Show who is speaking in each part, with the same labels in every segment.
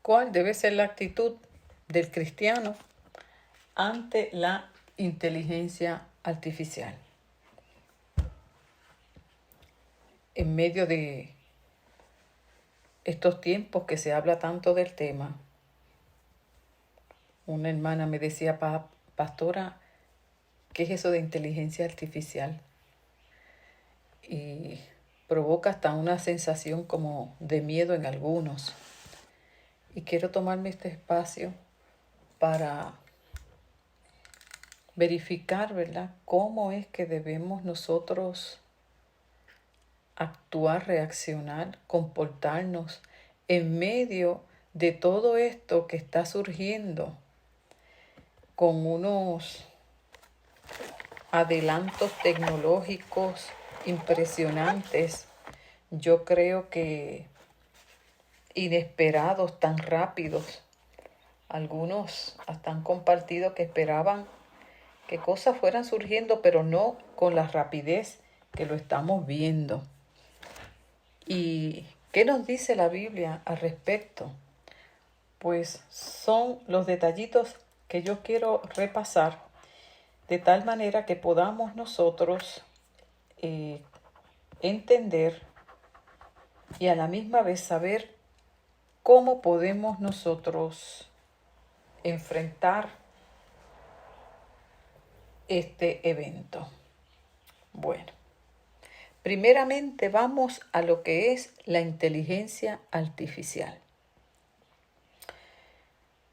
Speaker 1: ¿Cuál debe ser la actitud del cristiano ante la inteligencia artificial? En medio de estos tiempos que se habla tanto del tema, una hermana me decía, pastora, ¿qué es eso de inteligencia artificial? Y provoca hasta una sensación como de miedo en algunos. Y quiero tomarme este espacio para verificar, ¿verdad?, cómo es que debemos nosotros actuar, reaccionar, comportarnos en medio de todo esto que está surgiendo con unos adelantos tecnológicos impresionantes. Yo creo que inesperados, tan rápidos. Algunos hasta han compartido que esperaban que cosas fueran surgiendo, pero no con la rapidez que lo estamos viendo. ¿Y qué nos dice la Biblia al respecto? Pues son los detallitos que yo quiero repasar de tal manera que podamos nosotros entender y a la misma vez saber cómo podemos nosotros enfrentar este evento. Bueno, primeramente vamos a lo que es la inteligencia artificial.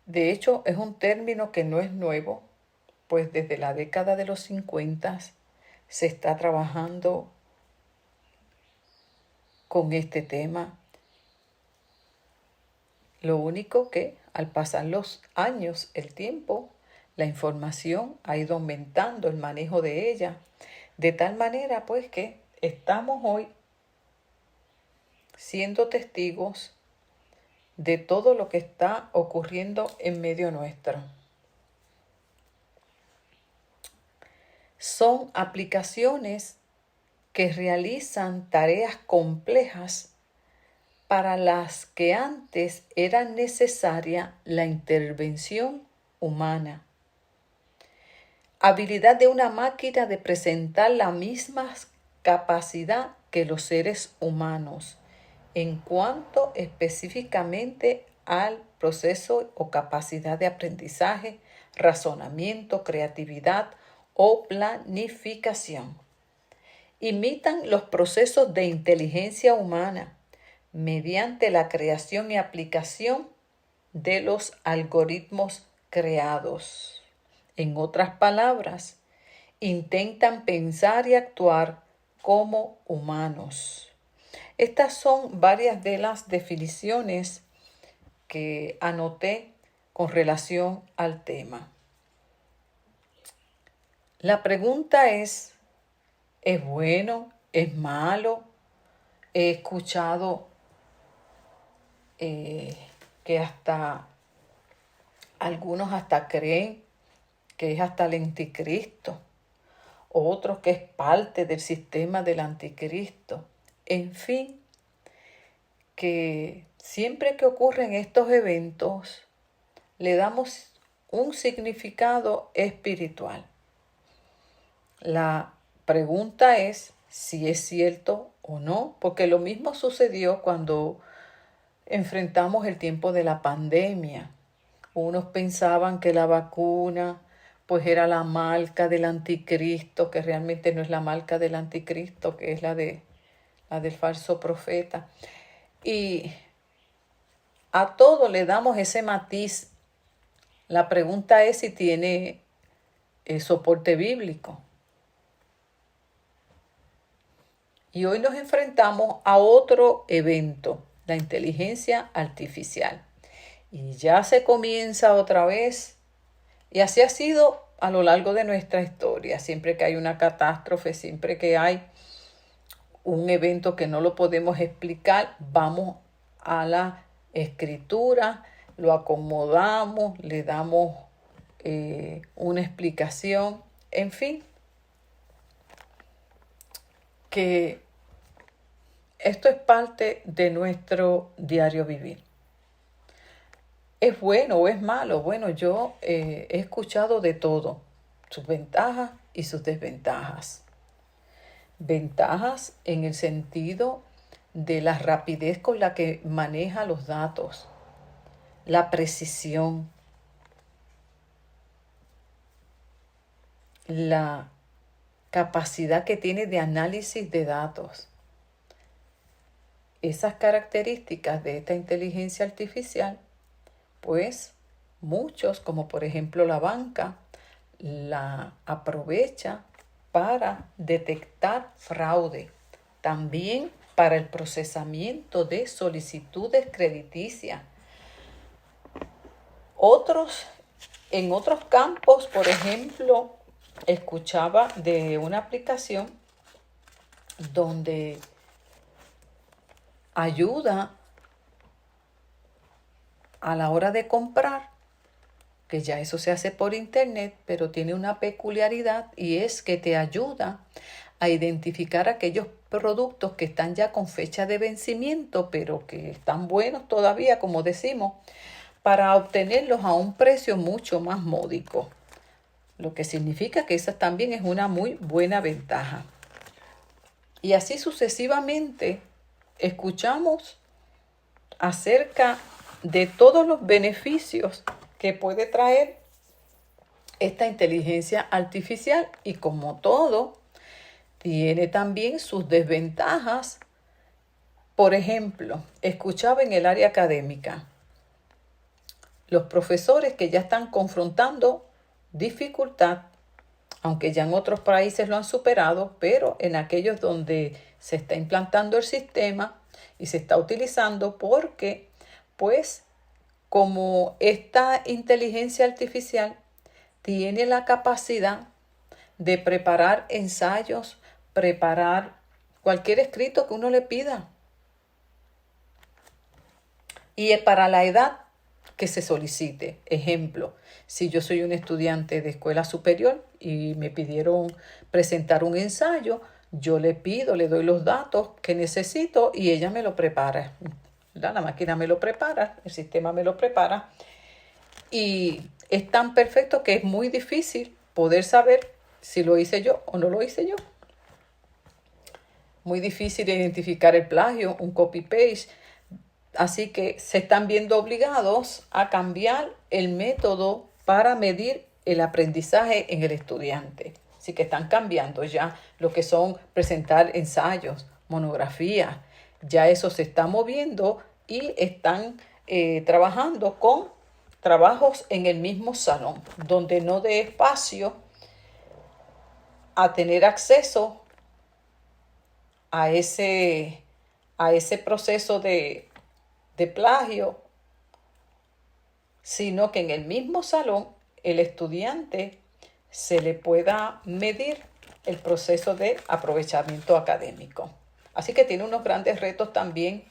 Speaker 1: De hecho, es un término que no es nuevo, pues desde la década de los 50 se está trabajando con este tema. Lo único que al pasar los años, el tiempo, la información ha ido aumentando, el manejo de ella, de tal manera pues que estamos hoy siendo testigos de todo lo que está ocurriendo en medio nuestro. Son aplicaciones que realizan tareas complejas para las que antes era necesaria la intervención humana. Habilidad de una máquina de presentar la misma capacidad que los seres humanos en cuanto específicamente al proceso o capacidad de aprendizaje, razonamiento, creatividad o planificación. Imitan los procesos de inteligencia humana mediante la creación y aplicación de los algoritmos creados. En otras palabras, intentan pensar y actuar como humanos. Estas son varias de las definiciones que anoté con relación al tema. La pregunta ¿es bueno? ¿Es malo? He escuchado que hasta algunos hasta creen que es hasta el anticristo, otros que es parte del sistema del anticristo. En fin, que siempre que ocurren estos eventos, le damos un significado espiritual. La pregunta es si es cierto o no, porque lo mismo sucedió cuando enfrentamos el tiempo de la pandemia. Unos pensaban que la vacuna pues era la marca del anticristo, que realmente no es la marca del anticristo, que es la del falso profeta. Y a todo le damos ese matiz. La pregunta es si tiene soporte bíblico. Y hoy nos enfrentamos a otro evento, la inteligencia artificial. Y ya se comienza otra vez. Y así ha sido a lo largo de nuestra historia. Siempre que hay una catástrofe, siempre que hay un evento que no lo podemos explicar, vamos a la escritura, lo acomodamos, le damos una explicación, en fin, que esto es parte de nuestro diario vivir. ¿Es bueno o es malo? Bueno, yo he escuchado de todo, sus ventajas y sus desventajas. Ventajas en el sentido de la rapidez con la que maneja los datos, la precisión, la capacidad que tiene de análisis de datos. Esas características de esta inteligencia artificial, pues muchos, como por ejemplo la banca, la aprovecha para detectar fraude, también para el procesamiento de solicitudes crediticias. En otros campos, por ejemplo, escuchaba de una aplicación donde ayuda a la hora de comprar, que ya eso se hace por internet, pero tiene una peculiaridad y es que te ayuda a identificar aquellos productos que están ya con fecha de vencimiento, pero que están buenos todavía, como decimos, para obtenerlos a un precio mucho más módico, lo que significa que esa también es una muy buena ventaja. Y así sucesivamente escuchamos acerca de todos los beneficios que puede traer esta inteligencia artificial y como todo, tiene también sus desventajas. Por ejemplo, escuchaba en el área académica los profesores que ya están confrontando dificultad, aunque ya en otros países lo han superado, pero en aquellos donde se está implantando el sistema y se está utilizando porque, pues, como esta inteligencia artificial tiene la capacidad de preparar ensayos, preparar cualquier escrito que uno le pida. Y es para la edad que se solicite. Ejemplo, si yo soy un estudiante de escuela superior y me pidieron presentar un ensayo, yo le pido, le doy los datos que necesito y ella me lo prepara. La máquina me lo prepara, el sistema me lo prepara. Y es tan perfecto que es muy difícil poder saber si lo hice yo o no lo hice yo. Muy difícil identificar el plagio, un copy-paste. Así que se están viendo obligados a cambiar el método para medir el aprendizaje en el estudiante. Así que están cambiando ya lo que son presentar ensayos, monografías. Ya eso se está moviendo y están trabajando con trabajos en el mismo salón, donde no dé espacio a tener acceso a ese proceso de plagio, sino que en el mismo salón el estudiante se le pueda medir el proceso de aprovechamiento académico. Así que tiene unos grandes retos también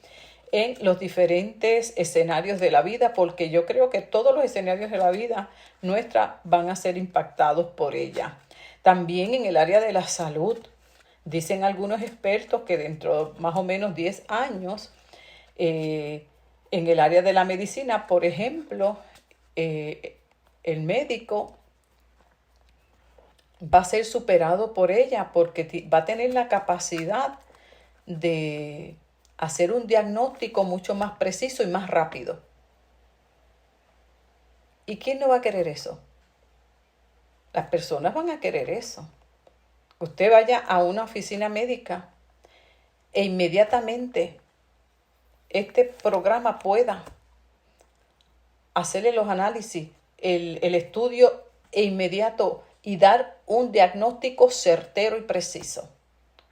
Speaker 1: en los diferentes escenarios de la vida, porque yo creo que todos los escenarios de la vida nuestra van a ser impactados por ella. También en el área de la salud, dicen algunos expertos que dentro de más o menos 10 años, en el área de la medicina, por ejemplo, el médico va a ser superado por ella porque va a tener la capacidad de hacer un diagnóstico mucho más preciso y más rápido. ¿Y quién no va a querer eso? Las personas van a querer eso. Usted vaya a una oficina médica e inmediatamente este programa pueda hacerle los análisis, el estudio inmediato y dar un diagnóstico certero y preciso.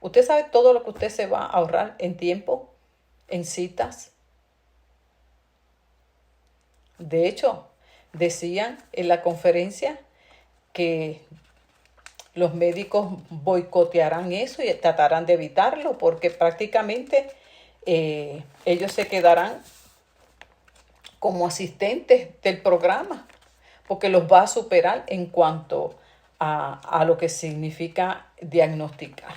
Speaker 1: Usted sabe todo lo que usted se va a ahorrar en tiempo, en citas. De hecho, decían en la conferencia que los médicos boicotearán eso y tratarán de evitarlo porque prácticamente ellos se quedarán como asistentes del programa porque los va a superar en cuanto a lo que significa diagnosticar.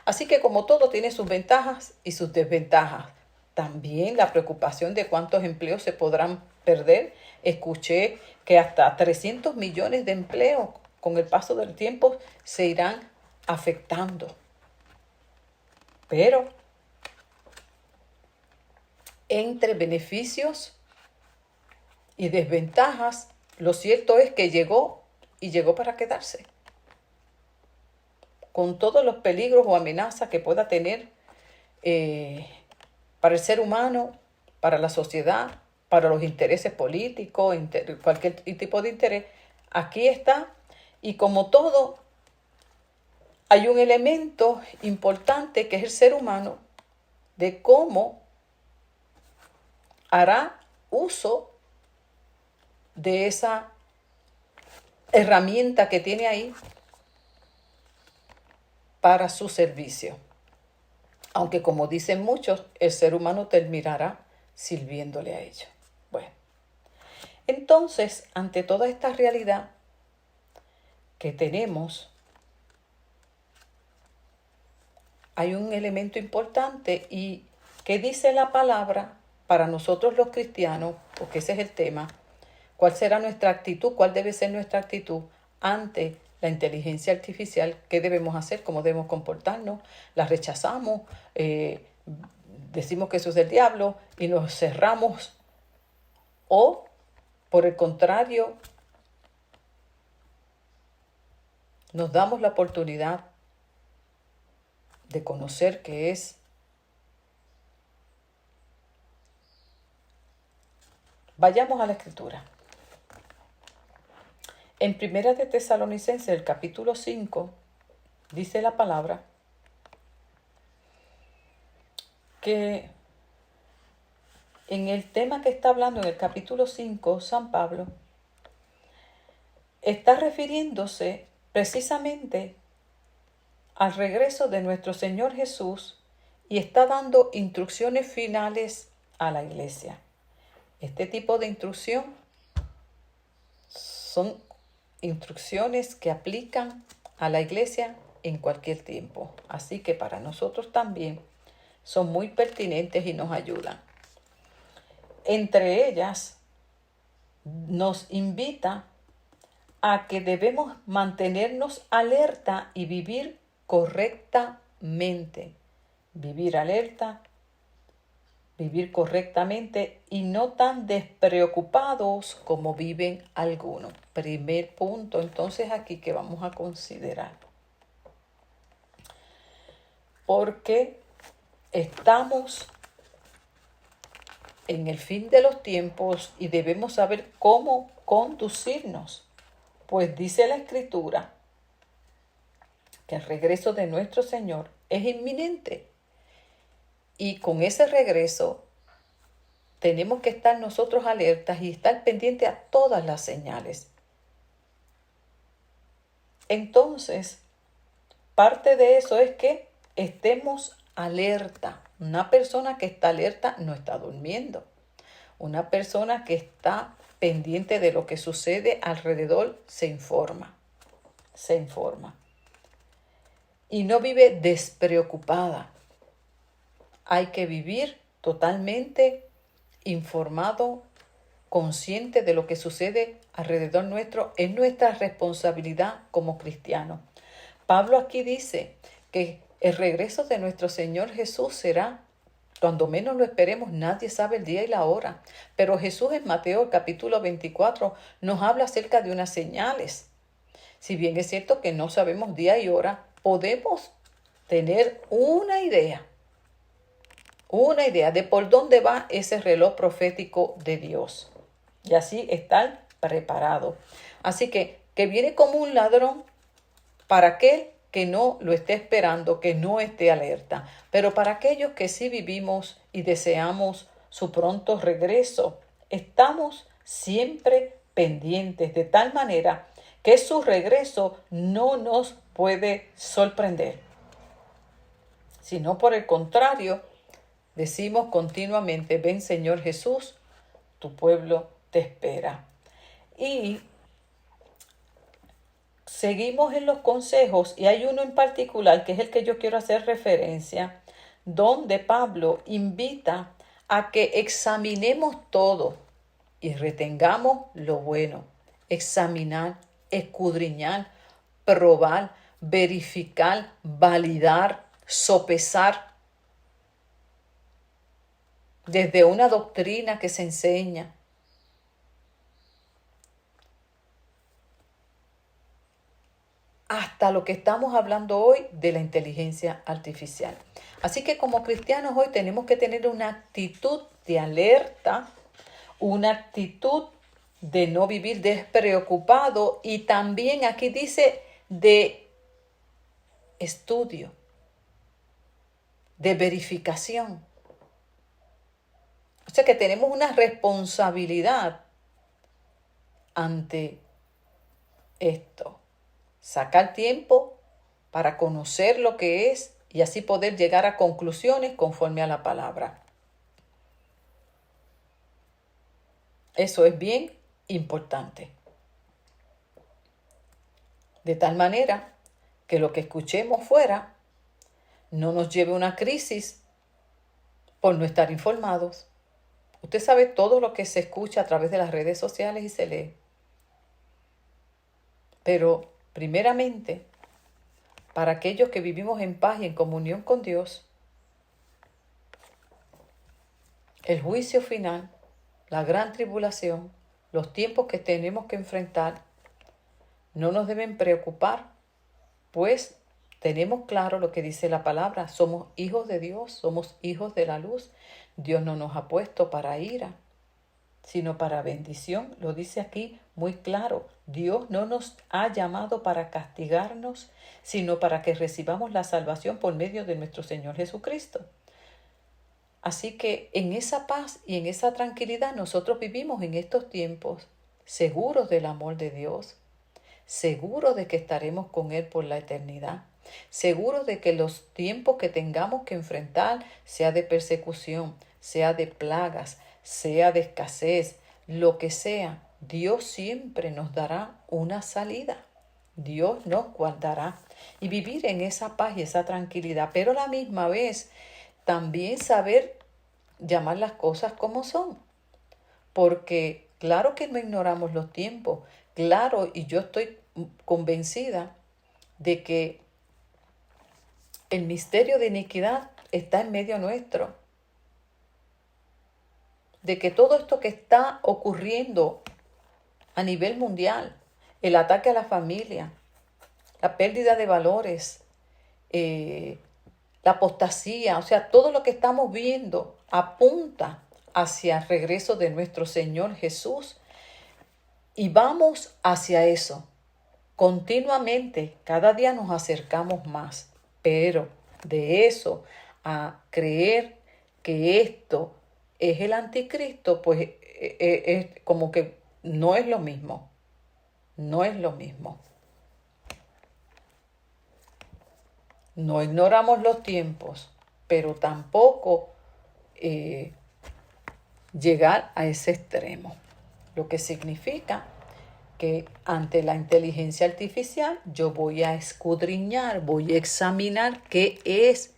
Speaker 1: Así que como todo tiene sus ventajas y sus desventajas, también la preocupación de cuántos empleos se podrán perder. Escuché que hasta 300 millones de empleos con el paso del tiempo se irán afectando. Pero entre beneficios y desventajas, lo cierto es que llegó y llegó para quedarse. Con todos los peligros o amenazas que pueda tener para el ser humano, para la sociedad, para los intereses políticos, cualquier tipo de interés, aquí está. Y como todo, hay un elemento importante que es el ser humano, de cómo hará uso de esa herramienta que tiene ahí para su servicio. Aunque como dicen muchos, el ser humano terminará sirviéndole a ellos. Bueno, entonces, ante toda esta realidad que tenemos, hay un elemento importante y que dice la palabra para nosotros los cristianos, porque ese es el tema. ¿Cuál será nuestra actitud? ¿Cuál debe ser nuestra actitud ante la inteligencia artificial? ¿Qué debemos hacer? ¿Cómo debemos comportarnos? ¿La rechazamos? ¿Decimos que eso es del diablo y nos cerramos? ¿O, por el contrario, nos damos la oportunidad de conocer qué es? Vayamos a la Escritura. En Primera de Tesalonicenses, el capítulo 5, dice la palabra que en el tema que está hablando en el capítulo 5, San Pablo está refiriéndose precisamente al regreso de nuestro Señor Jesús y está dando instrucciones finales a la iglesia. Este tipo de instrucción son instrucciones que aplican a la iglesia en cualquier tiempo. Así que para nosotros también son muy pertinentes y nos ayudan. Entre ellas, nos invita a que debemos mantenernos alerta y vivir correctamente. Vivir alerta, vivir correctamente y no tan despreocupados como viven algunos. Primer punto, entonces, aquí que vamos a considerar. Porque estamos en el fin de los tiempos y debemos saber cómo conducirnos. Pues dice la Escritura que el regreso de nuestro Señor es inminente. Y con ese regreso tenemos que estar nosotros alertas y estar pendientes a todas las señales. Entonces, parte de eso es que estemos alerta. Una persona que está alerta no está durmiendo. Una persona que está pendiente de lo que sucede alrededor se informa. Se informa. Y no vive despreocupada. Hay que vivir totalmente informado, consciente de lo que sucede alrededor nuestro. Es nuestra responsabilidad como cristianos. Pablo aquí dice que el regreso de nuestro Señor Jesús será cuando menos lo esperemos. Nadie sabe el día y la hora. Pero Jesús en Mateo capítulo 24 nos habla acerca de unas señales. Si bien es cierto que no sabemos día y hora, podemos tener una idea de por dónde va ese reloj profético de Dios. Y así estar preparado. Así que viene como un ladrón para aquel que no lo esté esperando, que no esté alerta. Pero para aquellos que sí vivimos y deseamos su pronto regreso, estamos siempre pendientes, de tal manera que su regreso no nos puede sorprender. Sino por el contrario, decimos continuamente: ven Señor Jesús, tu pueblo te espera. Y seguimos en los consejos y hay uno en particular que es el que yo quiero hacer referencia, donde Pablo invita a que examinemos todo y retengamos lo bueno. Examinar, escudriñar, probar, verificar, validar, sopesar. Desde una doctrina que se enseña, hasta lo que estamos hablando hoy de la inteligencia artificial. Así que como cristianos hoy tenemos que tener una actitud de alerta, una actitud de no vivir despreocupado y también aquí dice de estudio, de verificación. O sea que tenemos una responsabilidad ante esto. Sacar tiempo para conocer lo que es y así poder llegar a conclusiones conforme a la palabra. Eso es bien importante. De tal manera que lo que escuchemos fuera no nos lleve a una crisis por no estar informados. Usted sabe todo lo que se escucha a través de las redes sociales y se lee. Pero primeramente, para aquellos que vivimos en paz y en comunión con Dios, el juicio final, la gran tribulación, los tiempos que tenemos que enfrentar, no nos deben preocupar, pues tenemos claro lo que dice la palabra. Somos hijos de Dios, somos hijos de la luz. Dios no nos ha puesto para ira, sino para bendición. Lo dice aquí muy claro. Dios no nos ha llamado para castigarnos, sino para que recibamos la salvación por medio de nuestro Señor Jesucristo. Así que en esa paz y en esa tranquilidad nosotros vivimos en estos tiempos, seguros del amor de Dios, seguros de que estaremos con Él por la eternidad, seguros de que los tiempos que tengamos que enfrentar, sea de persecución, sea de plagas, sea de escasez, lo que sea, Dios siempre nos dará una salida. Dios nos guardará y vivir en esa paz y esa tranquilidad, pero a la misma vez también saber llamar las cosas como son, porque claro que no ignoramos los tiempos, claro, y yo estoy convencida de que el misterio de iniquidad está en medio nuestro, de que todo esto que está ocurriendo a nivel mundial, el ataque a la familia, la pérdida de valores, la apostasía, o sea, todo lo que estamos viendo apunta hacia el regreso de nuestro Señor Jesús y vamos hacia eso. Continuamente, cada día nos acercamos más, pero de eso a creer que esto es el anticristo, pues es como que no es lo mismo, no es lo mismo. No ignoramos los tiempos, pero tampoco llegar a ese extremo, lo que significa que ante la inteligencia artificial yo voy a escudriñar, voy a examinar qué es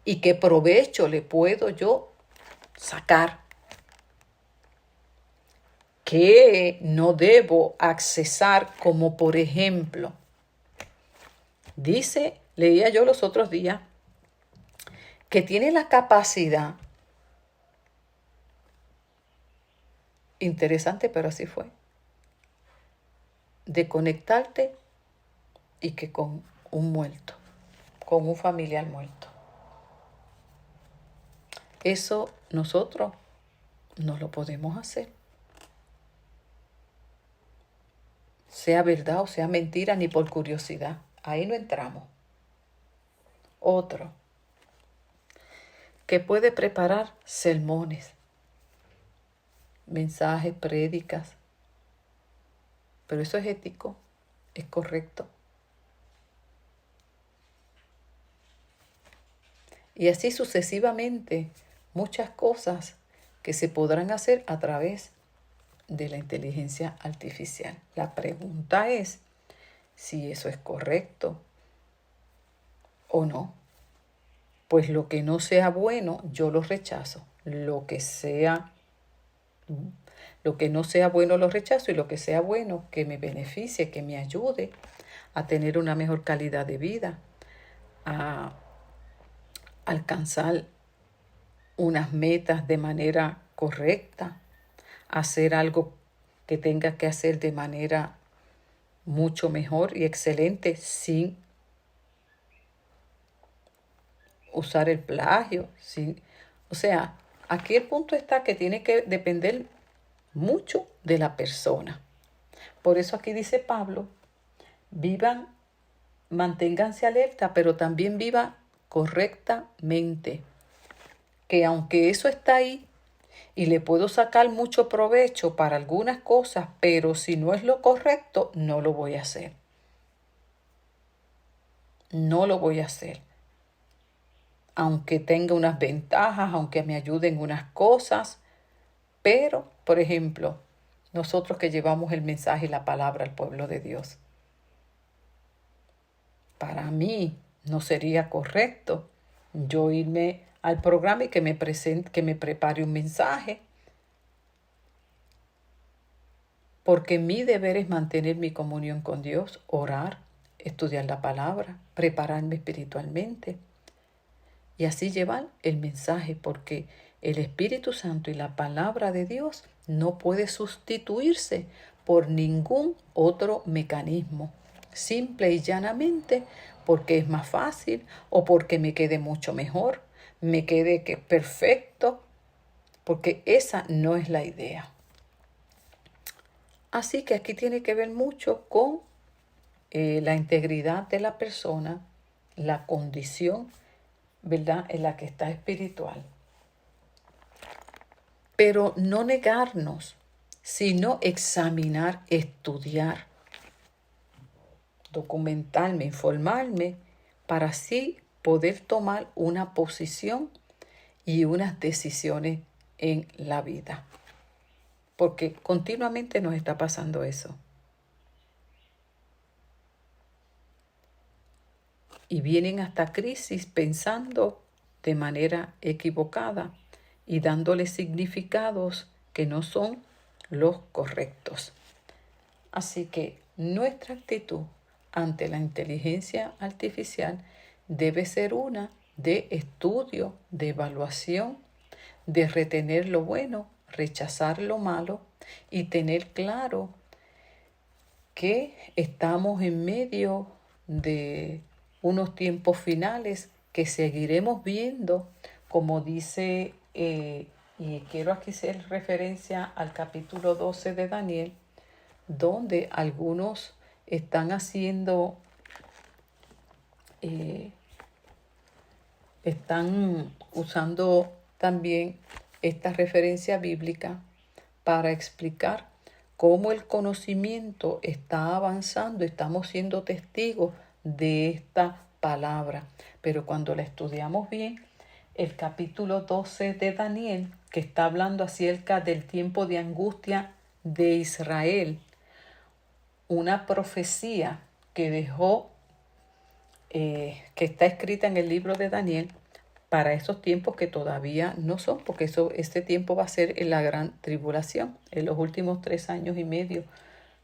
Speaker 1: y qué provecho le puedo yo sacar. ¿Qué no debo accesar? Como por ejemplo, leía yo los otros días, que tiene la capacidad, interesante pero así fue, de conectarte y que con un muerto, con un familiar muerto. Eso nosotros no lo podemos hacer. Sea verdad o sea mentira, ni por curiosidad. Ahí no entramos. Otro, que puede preparar sermones, mensajes, prédicas. Pero eso es ético, es correcto. Y así sucesivamente, muchas cosas que se podrán hacer a través de la inteligencia artificial. La pregunta es si eso es correcto o no. Pues lo que no sea bueno, yo lo rechazo. lo que sea, lo que no sea bueno lo rechazo, y lo que sea bueno, que me beneficie, que me ayude a tener una mejor calidad de vida, a alcanzar unas metas de manera correcta, hacer algo que tenga que hacer de manera mucho mejor y excelente sin usar el plagio. O sea, aquí el punto está que tiene que depender mucho de la persona. Por eso aquí dice Pablo, vivan, manténganse alerta, pero también vivan correctamente. Que aunque eso está ahí y le puedo sacar mucho provecho para algunas cosas, pero si no es lo correcto, no lo voy a hacer. No lo voy a hacer. Aunque tenga unas ventajas, aunque me ayuden unas cosas, pero, por ejemplo, nosotros que llevamos el mensaje y la palabra al pueblo de Dios, para mí no sería correcto yo irme al programa y que me prepare un mensaje, porque mi deber es mantener mi comunión con Dios, orar, estudiar la palabra, prepararme espiritualmente y así llevar el mensaje, porque el Espíritu Santo y la palabra de Dios no puede sustituirse por ningún otro mecanismo, simple y llanamente porque es más fácil o porque me quede mucho mejor, me quede perfecto, porque esa no es la idea. Así que aquí tiene que ver mucho con la integridad de la persona, la condición, ¿verdad?, en la que está espiritual. Pero no negarnos, sino examinar, estudiar, documentarme, informarme, para así poder tomar una posición y unas decisiones en la vida. Porque continuamente nos está pasando eso. Y vienen hasta crisis pensando de manera equivocada y dándole significados que no son los correctos. Así que nuestra actitud ante la inteligencia artificial debe ser una de estudio, de evaluación, de retener lo bueno, rechazar lo malo y tener claro que estamos en medio de unos tiempos finales que seguiremos viendo, como dice, y quiero aquí hacer referencia al capítulo 12 de Daniel, donde algunos están haciendo, están usando también esta referencia bíblica para explicar cómo el conocimiento está avanzando. Estamos siendo testigos de esta palabra. Pero cuando la estudiamos bien, el capítulo 12 de Daniel, que está hablando acerca del tiempo de angustia de Israel, una profecía que dejó, que está escrita en el libro de Daniel, para esos tiempos que todavía no son, porque este tiempo va a ser en la gran tribulación, en los últimos 3 años y medio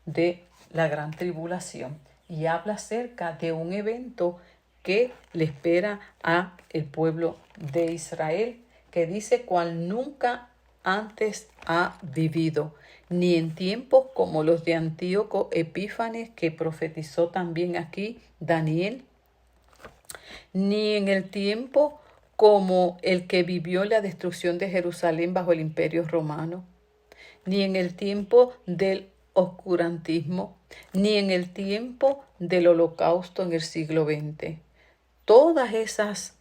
Speaker 1: de la gran tribulación. Y habla acerca de un evento que le espera a el pueblo de Israel, que dice cual nunca antes ha vivido, ni en tiempos como los de Antíoco Epífanes, que profetizó también aquí Daniel, ni en el tiempo como el que vivió la destrucción de Jerusalén bajo el Imperio Romano, ni en el tiempo del oscurantismo, ni en el tiempo del Holocausto en el siglo XX. Todas esas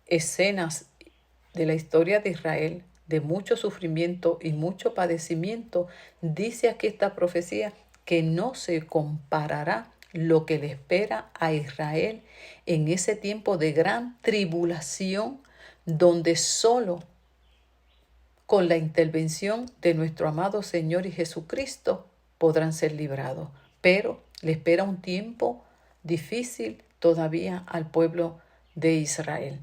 Speaker 1: escenas de la historia de Israel, de mucho sufrimiento y mucho padecimiento, dice aquí esta profecía que no se comparará lo que le espera a Israel en ese tiempo de gran tribulación, donde solo con la intervención de nuestro amado Señor y Jesucristo podrán ser librados. Pero le espera un tiempo difícil todavía al pueblo de Israel.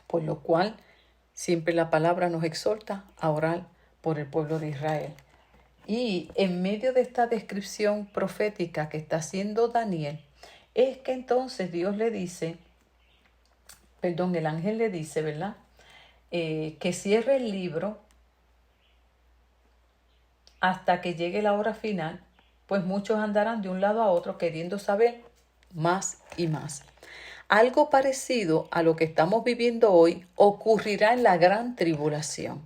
Speaker 1: Por lo cual, siempre la palabra nos exhorta a orar por el pueblo de Israel. Y en medio de esta descripción profética que está haciendo Daniel, es que entonces Dios le dice, el ángel le dice, ¿verdad? Que cierre el libro hasta que llegue la hora final, pues muchos andarán de un lado a otro queriendo saber más y más. Algo parecido a lo que estamos viviendo hoy ocurrirá en la gran tribulación.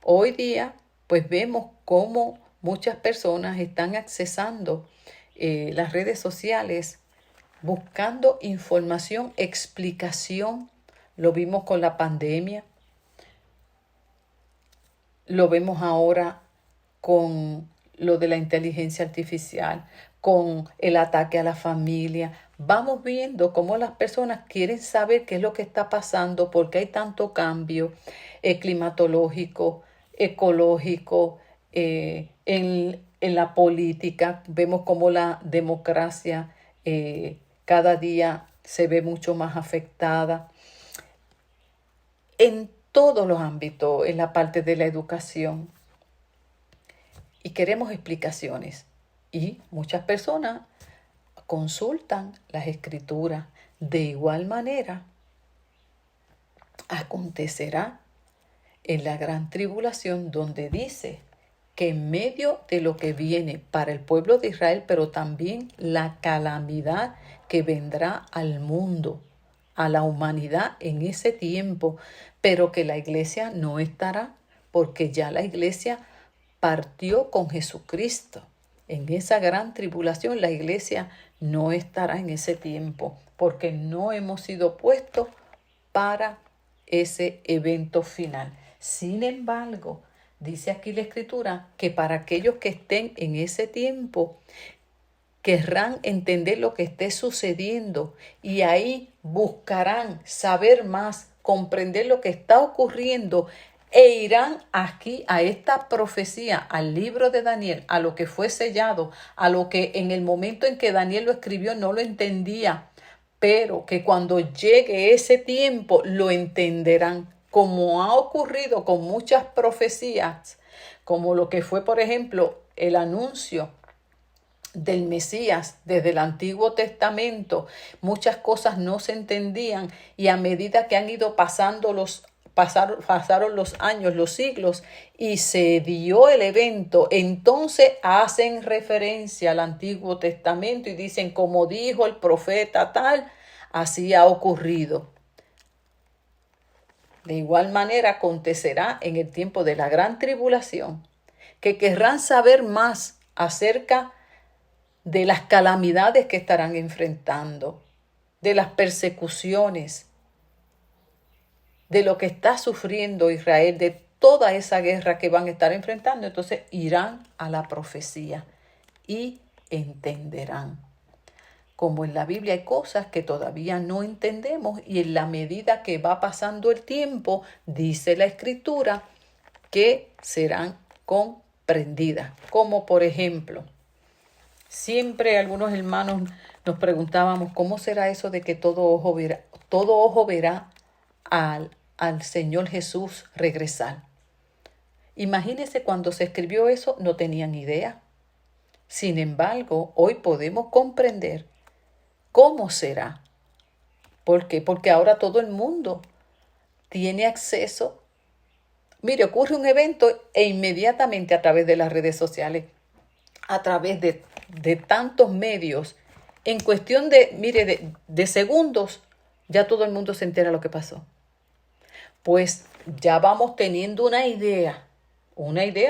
Speaker 1: Hoy día, pues vemos cómo muchas personas están accesando las redes sociales buscando información, explicación. Lo vimos con la pandemia, lo vemos ahora con lo de la inteligencia artificial, con el ataque a la familia. Vamos viendo cómo las personas quieren saber qué es lo que está pasando, por qué hay tanto cambio climatológico, ecológico, en la política. Vemos cómo la democracia cada día se ve mucho más afectada. En todos los ámbitos, en la parte de la educación. Y queremos explicaciones. Y muchas personas consultan las escrituras. De igual manera, acontecerá en la gran tribulación, donde dice que en medio de lo que viene para el pueblo de Israel, pero también la calamidad que vendrá al mundo, a la humanidad en ese tiempo, pero que la iglesia no estará, porque ya la iglesia partió con Jesucristo. En esa gran tribulación la iglesia no estará en ese tiempo, porque no hemos sido puestos para ese evento final. Sin embargo, dice aquí la Escritura que para aquellos que estén en ese tiempo, querrán entender lo que esté sucediendo y ahí buscarán saber más, comprender lo que está ocurriendo e irán aquí a esta profecía, al libro de Daniel, a lo que fue sellado, a lo que en el momento en que Daniel lo escribió no lo entendía, pero que cuando llegue ese tiempo lo entenderán, como ha ocurrido con muchas profecías, como lo que fue, por ejemplo, el anuncio del Mesías desde el Antiguo Testamento. Muchas cosas no se entendían y a medida que han ido pasaron los años, los siglos y se dio el evento, entonces hacen referencia al Antiguo Testamento y dicen, como dijo el profeta tal, así ha ocurrido. De igual manera acontecerá en el tiempo de la gran tribulación, que querrán saber más acerca de las calamidades que estarán enfrentando, de las persecuciones, de lo que está sufriendo Israel, de toda esa guerra que van a estar enfrentando. Entonces irán a la profecía y entenderán. Como en la Biblia hay cosas que todavía no entendemos y en la medida que va pasando el tiempo, dice la Escritura, que serán comprendidas. Como por ejemplo, siempre algunos hermanos nos preguntábamos, ¿cómo será eso de que todo ojo verá al Señor Jesús regresar? Imagínense, cuando se escribió eso no tenían idea. Sin embargo, hoy podemos comprender cómo será. ¿Por qué? Porque ahora todo el mundo tiene acceso. Mire, ocurre un evento e inmediatamente a través de las redes sociales, a través de tantos medios, en cuestión de segundos, ya todo el mundo se entera lo que pasó. Pues ya vamos teniendo una idea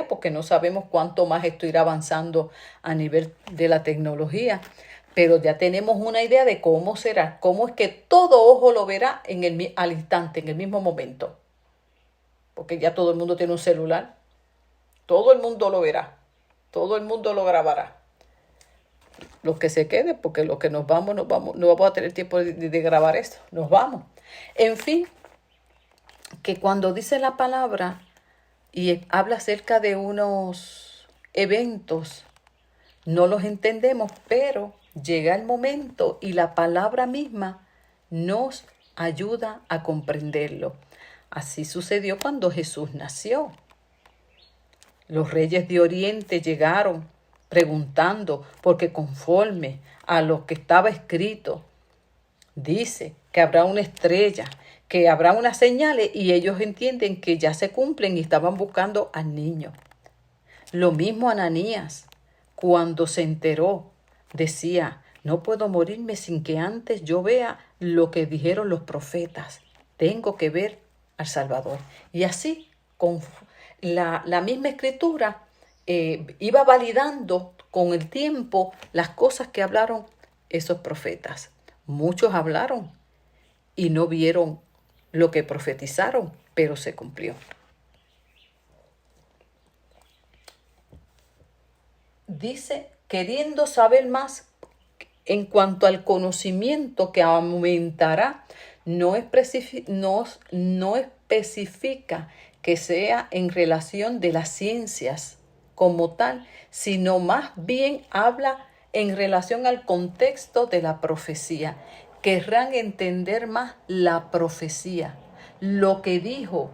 Speaker 1: porque no sabemos cuánto más esto irá avanzando a nivel de la tecnología, pero ya tenemos una idea de cómo será, cómo es que todo ojo lo verá al instante, en el mismo momento, porque ya todo el mundo tiene un celular, todo el mundo lo verá, todo el mundo lo grabará. Los que se queden, porque los que nos vamos, no vamos a tener tiempo de grabar esto, nos vamos. En fin, que cuando dice la palabra y habla acerca de unos eventos, no los entendemos, pero llega el momento y la palabra misma nos ayuda a comprenderlo. Así sucedió cuando Jesús nació. Los reyes de Oriente llegaron preguntando, porque conforme a lo que estaba escrito, dice que habrá una estrella, que habrá unas señales, y ellos entienden que ya se cumplen y estaban buscando al niño. Lo mismo Ananías, cuando se enteró, decía, no puedo morirme sin que antes yo vea lo que dijeron los profetas. Tengo que ver al Salvador. Y así, con la misma escritura, iba validando con el tiempo las cosas que hablaron esos profetas. Muchos hablaron y no vieron lo que profetizaron, pero se cumplió. Dice, queriendo saber más en cuanto al conocimiento que aumentará, no especifica que sea en relación de las ciencias como tal, sino más bien habla en relación al contexto de la profecía. Querrán entender más la profecía, lo que dijo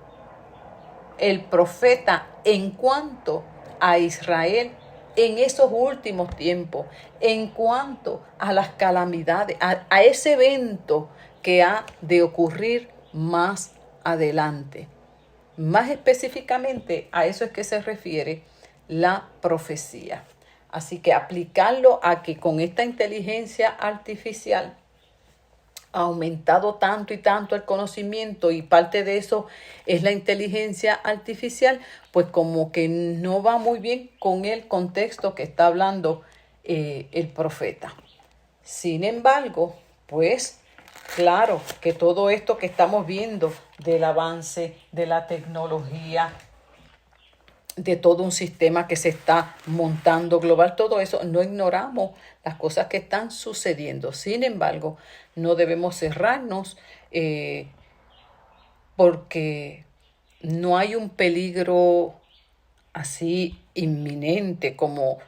Speaker 1: el profeta en cuanto a Israel en esos últimos tiempos, en cuanto a las calamidades, a ese evento que ha de ocurrir más adelante. Más específicamente a eso es que se refiere la profecía. Así que aplicarlo a que con esta inteligencia artificial ha aumentado tanto y tanto el conocimiento, y parte de eso es la inteligencia artificial, pues como que no va muy bien con el contexto que está hablando el profeta. Sin embargo, pues claro que todo esto que estamos viendo del avance de la tecnología, de todo un sistema que se está montando global, todo eso, no ignoramos las cosas que están sucediendo. Sin embargo, no debemos cerrarnos porque no hay un peligro así inminente como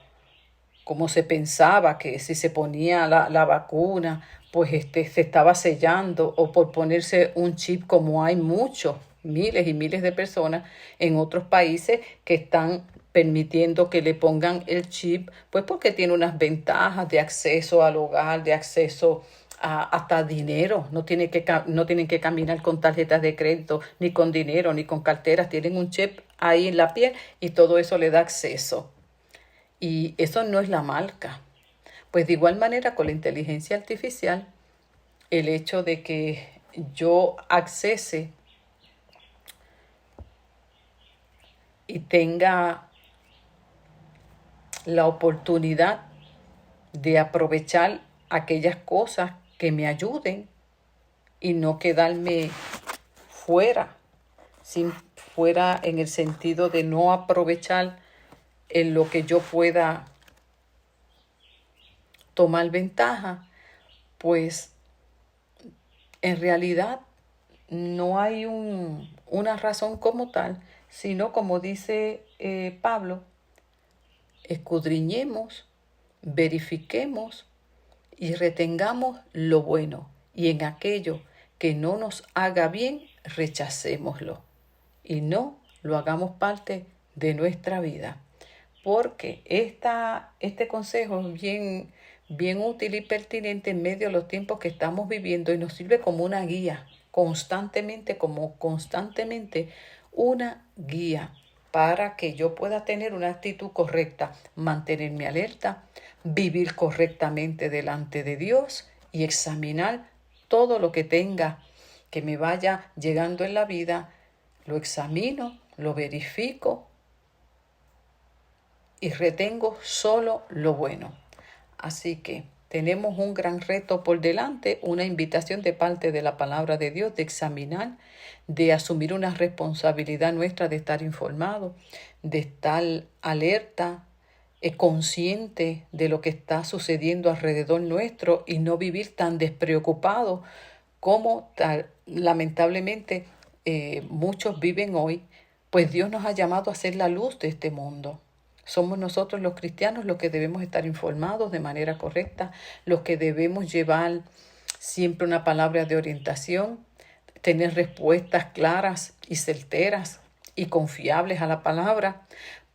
Speaker 1: se pensaba, que si se ponía la vacuna, pues se estaba sellando, o por ponerse un chip, como hay muchos, miles y miles de personas en otros países que están permitiendo que le pongan el chip, pues porque tiene unas ventajas de acceso al hogar, de acceso hasta dinero. No tienen que caminar con tarjetas de crédito, ni con dinero, ni con carteras. Tienen un chip ahí en la piel y todo eso le da acceso. Y eso no es la marca. Pues de igual manera con la inteligencia artificial, el hecho de que yo accese y tenga la oportunidad de aprovechar aquellas cosas que me ayuden y no quedarme fuera, fuera en el sentido de no aprovechar en lo que yo pueda tomar ventaja, pues en realidad no hay una razón como tal, sino como dice Pablo, escudriñemos, verifiquemos y retengamos lo bueno, y en aquello que no nos haga bien, rechacémoslo y no lo hagamos parte de nuestra vida. Porque este consejo es bien útil y pertinente en medio de los tiempos que estamos viviendo, y nos sirve como una guía, constantemente una guía para que yo pueda tener una actitud correcta, mantenerme alerta, vivir correctamente delante de Dios y examinar todo lo que tenga que me vaya llegando en la vida. Lo examino, lo verifico y retengo solo lo bueno. Así que tenemos un gran reto por delante, una invitación de parte de la palabra de Dios de examinar, de asumir una responsabilidad nuestra de estar informado, de estar alerta, consciente de lo que está sucediendo alrededor nuestro y no vivir tan despreocupado como lamentablemente muchos viven hoy, pues Dios nos ha llamado a ser la luz de este mundo. Somos nosotros los cristianos los que debemos estar informados de manera correcta, los que debemos llevar siempre una palabra de orientación, tener respuestas claras y certeras y confiables a la palabra.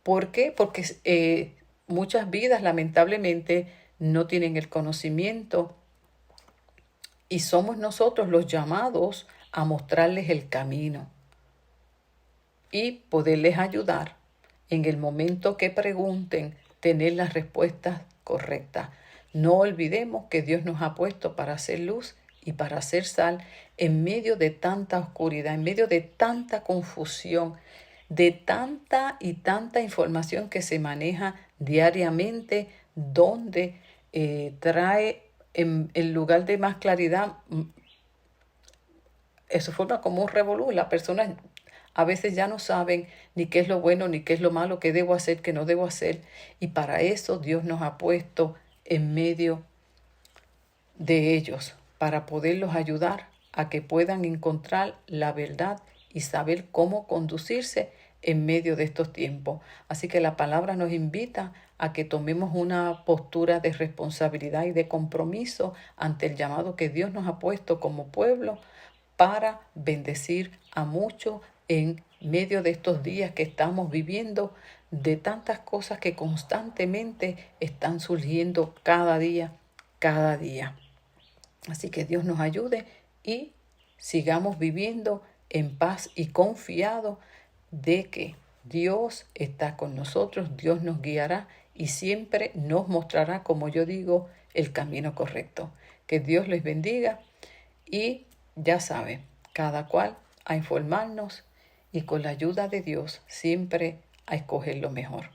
Speaker 1: ¿Por qué? Porque muchas vidas lamentablemente no tienen el conocimiento y somos nosotros los llamados a mostrarles el camino y poderles ayudar en el momento que pregunten, tener las respuestas correctas. No olvidemos que Dios nos ha puesto para hacer luz y para hacer sal en medio de tanta oscuridad, en medio de tanta confusión, de tanta y tanta información que se maneja diariamente, donde trae en lugar de más claridad, eso forma como un revolú. Las personas a veces ya no saben ni qué es lo bueno, ni qué es lo malo, qué debo hacer, qué no debo hacer. Y para eso Dios nos ha puesto en medio de ellos, para poderlos ayudar a que puedan encontrar la verdad y saber cómo conducirse en medio de estos tiempos. Así que la palabra nos invita a que tomemos una postura de responsabilidad y de compromiso ante el llamado que Dios nos ha puesto como pueblo para bendecir a muchos en medio de estos días que estamos viviendo, de tantas cosas que constantemente están surgiendo cada día, cada día. Así que Dios nos ayude y sigamos viviendo en paz y confiados de que Dios está con nosotros, Dios nos guiará y siempre nos mostrará, como yo digo, el camino correcto. Que Dios les bendiga y ya saben, cada cual a informarnos y con la ayuda de Dios siempre a escoger lo mejor.